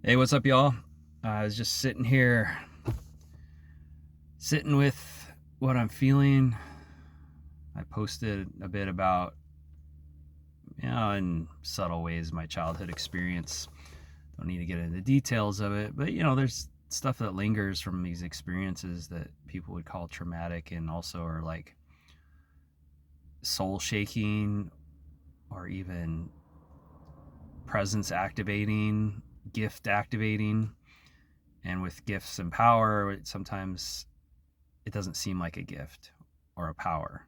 Hey, what's up, y'all? I was just sitting here, sitting with what I'm feeling. I posted a bit about, in subtle ways, my childhood experience. Don't need to get into the details of it, but there's stuff that lingers from these experiences that people would call traumatic and also are like soul shaking or even presence activating, gift activating. And with gifts and power, sometimes it doesn't seem like a gift or a power.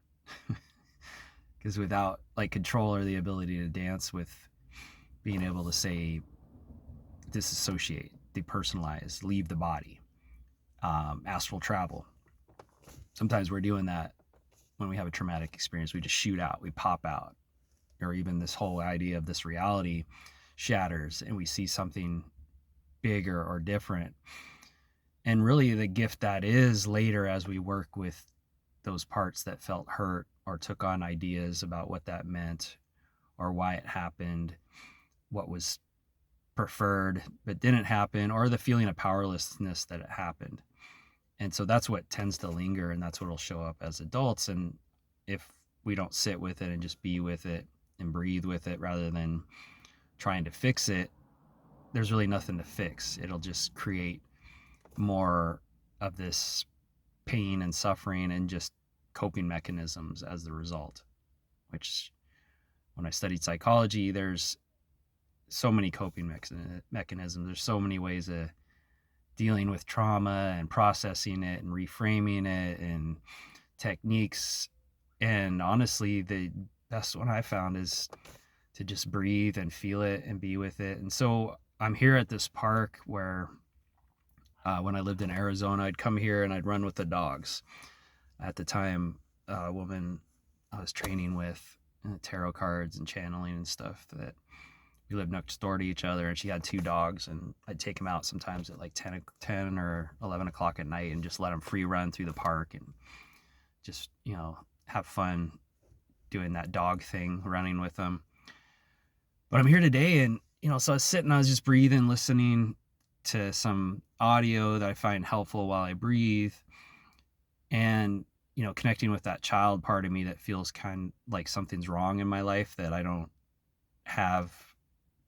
Because without like control or the ability to dance with being able to say disassociate, depersonalize, leave the body, astral travel, sometimes we're doing that when we have a traumatic experience. We just shoot out, we pop out, or even this whole idea of this reality shatters and we see something bigger or different. And really the gift that is later, as we work with those parts that felt hurt or took on ideas about what that meant or why it happened, what was preferred but didn't happen, or the feeling of powerlessness that it happened. And so that's what tends to linger, and that's what will show up as adults. And if we don't sit with it and just be with it and breathe with it rather than trying to fix it, there's really nothing to fix. It'll just create more of this pain and suffering and just coping mechanisms as the result. Which, when I studied psychology, there's so many coping mechanisms. There's so many ways of dealing with trauma and processing it and reframing it and techniques. And honestly, the best one I found is to just breathe and feel it and be with it. And so I'm here at this park where when I lived in Arizona, I'd come here and I'd run with the dogs. At the time, a woman I was training with, tarot cards and channeling and stuff, that we lived next door to each other, and she had two dogs, and I'd take them out sometimes at like 10 or 11 o'clock at night and just let them free run through the park and just, have fun doing that dog thing, running with them. But I'm here today, and, so I was sitting, I was just breathing, listening to some audio that I find helpful while I breathe, and, connecting with that child part of me that feels kind of like something's wrong in my life, that I don't have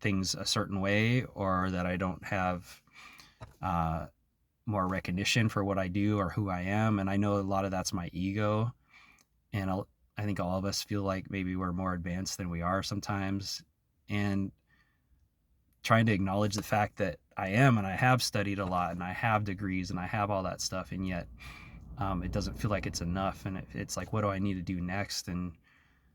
things a certain way, or that I don't have more recognition for what I do or who I am. And I know a lot of that's my ego. And I think all of us feel like maybe we're more advanced than we are sometimes. And trying to acknowledge the fact that I am, and I have studied a lot, and I have degrees, and I have all that stuff, and yet it doesn't feel like it's enough. And it's like, what do I need to do next? And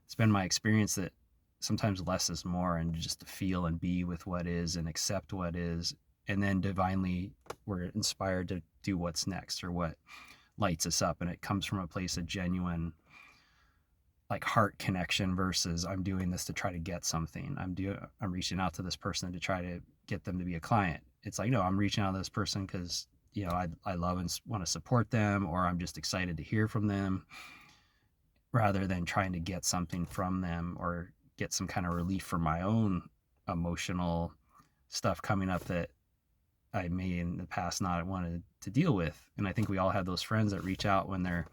it's been my experience that sometimes less is more, and just to feel and be with what is and accept what is. And then divinely, we're inspired to do what's next, or what lights us up. And it comes from a place of genuine, like, heart connection versus I'm doing this to try to get something. I'm reaching out to this person to try to get them to be a client. It's like, no, I'm reaching out to this person because, I love and want to support them, or I'm just excited to hear from them, rather than trying to get something from them or get some kind of relief from my own emotional stuff coming up that I may in the past not wanted to deal with. And I think we all have those friends that reach out when they're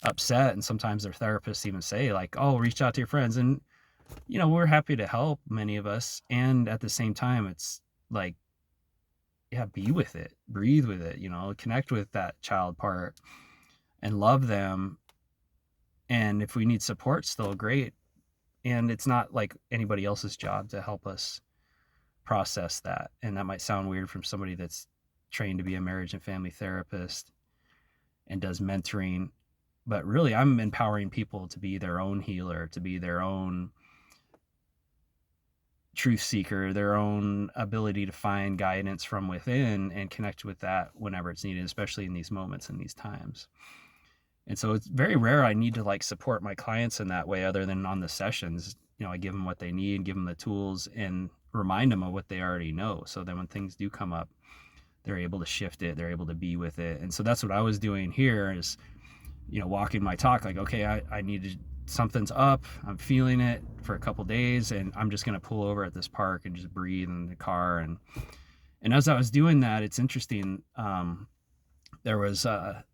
upset, and sometimes their therapists even say like, oh, reach out to your friends. And we're happy to help, many of us, and at the same time it's like, yeah, be with it, breathe with it, connect with that child part and love them. And if we need support, still great. And it's not like anybody else's job to help us process that. And that might sound weird from somebody that's trained to be a marriage and family therapist and does mentoring, but really I'm empowering people to be their own healer, to be their own truth seeker, their own ability to find guidance from within and connect with that whenever it's needed, especially in these moments and these times. And so it's very rare I need to like support my clients in that way, other than on the sessions. I give them what they need, give them the tools, and remind them of what they already know. So then when things do come up, they're able to shift it, they're able to be with it. And so that's what I was doing here, is, walking my talk, like, okay, I need to, something's up, I'm feeling it for a couple days, and I'm just going to pull over at this park and just breathe in the car. And And as I was doing that, it's interesting. There was a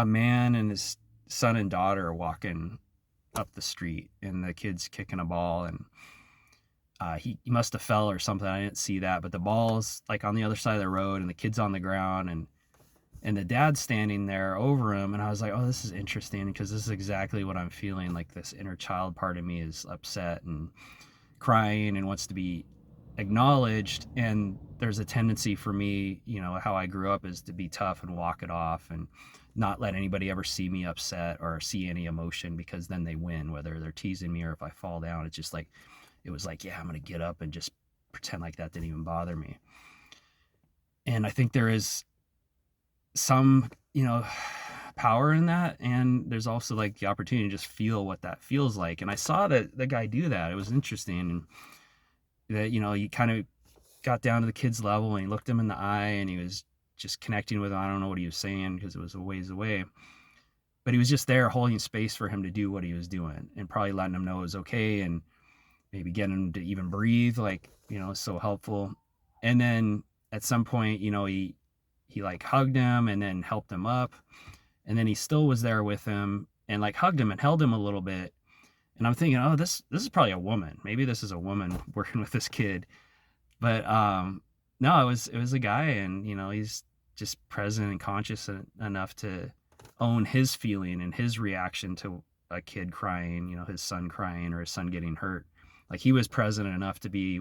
man and his son and daughter walking up the street, and the kid's kicking a ball, and he must have fell or something. I didn't see that, but the ball's like on the other side of the road, and the kid's on the ground, and the dad's standing there over him. And I was like, oh, this is interesting, because this is exactly what I'm feeling. Like, this inner child part of me is upset and crying and wants to be acknowledged. And there's a tendency for me, how I grew up, is to be tough and walk it off and not let anybody ever see me upset or see any emotion, because then they win, whether they're teasing me or if I fall down. It's just like, it was like, yeah, I'm going to get up and just pretend like that didn't even bother me. And I think there is some, power in that. And there's also like the opportunity to just feel what that feels like. And I saw that the guy do that. It was interesting. And that, he kind of got down to the kid's level, and he looked him in the eye, and he was just connecting with him. I don't know what he was saying, because it was a ways away, but he was just there holding space for him to do what he was doing, and probably letting him know it was okay, and maybe getting him to even breathe, like, so helpful. And then at some point, he like hugged him and then helped him up, and then he still was there with him and like hugged him and held him a little bit. And I'm thinking, oh, this is probably a woman. Maybe this is a woman working with this kid. But no, it was a guy, and he's just present and conscious enough to own his feeling and his reaction to a kid crying, his son crying or his son getting hurt. Like, he was present enough to be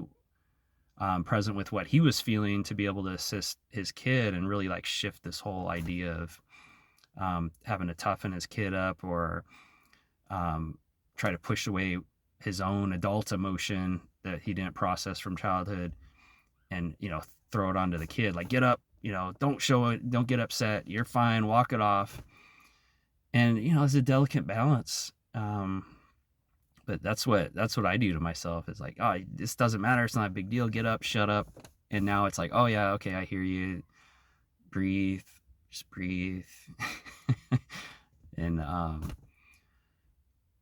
present with what he was feeling, to be able to assist his kid and really like shift this whole idea of having to toughen his kid up, or try to push away his own adult emotion that he didn't process from childhood, and throw it onto the kid, like, get up, don't show it, don't get upset, you're fine, walk it off. And it's a delicate balance. But that's what I do to myself, is like, oh, this doesn't matter, it's not a big deal, get up, shut up. And now it's like, oh yeah, okay, I hear you, breathe, just breathe. And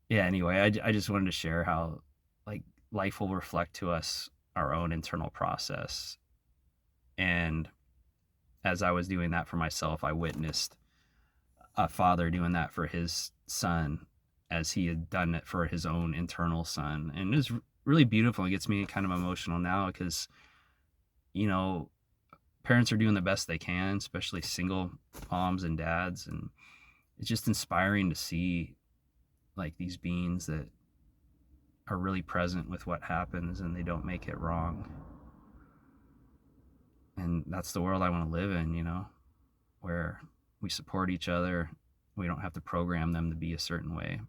yeah, anyway, I just wanted to share how, like, life will reflect to us our own internal process. And as I was doing that for myself, I witnessed a father doing that for his son, as he had done it for his own internal son. And it was really beautiful. It gets me kind of emotional now, because parents are doing the best they can, especially single moms and dads, and it's just inspiring to see like these beings that are really present with what happens, and they don't make it wrong. And that's the world I want to live in, where we support each other. We don't have to program them to be a certain way,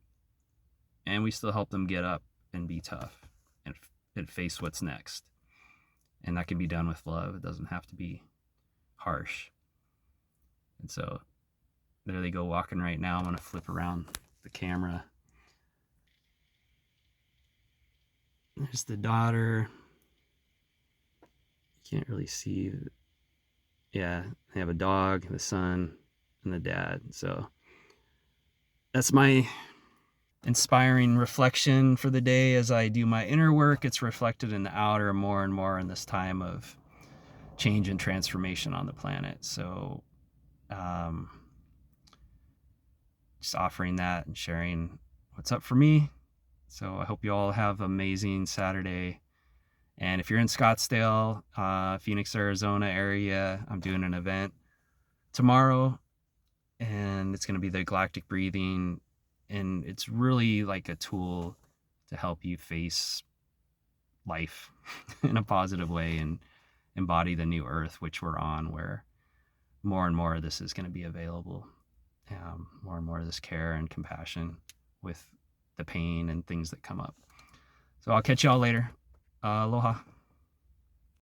and we still help them get up and be tough and face what's next. And that can be done with love. It doesn't have to be harsh. And so there they go, walking right now. I'm going to flip around the camera. There's the daughter. You can't really see. Yeah, they have a dog, the son, and the dad. So that's my inspiring reflection for the day. As I do my inner work, it's reflected in the outer more and more in this time of change and transformation on the planet. So just offering that and sharing what's up for me. So I hope you all have an amazing Saturday. And if you're in Scottsdale, Phoenix, Arizona area, I'm doing an event tomorrow, and it's going to be the Galactic Breathing. And it's really like a tool to help you face life in a positive way and embody the new earth, which we're on, where more and more of this is going to be available. More and more of this care and compassion with the pain and things that come up. So I'll catch y'all later. Aloha.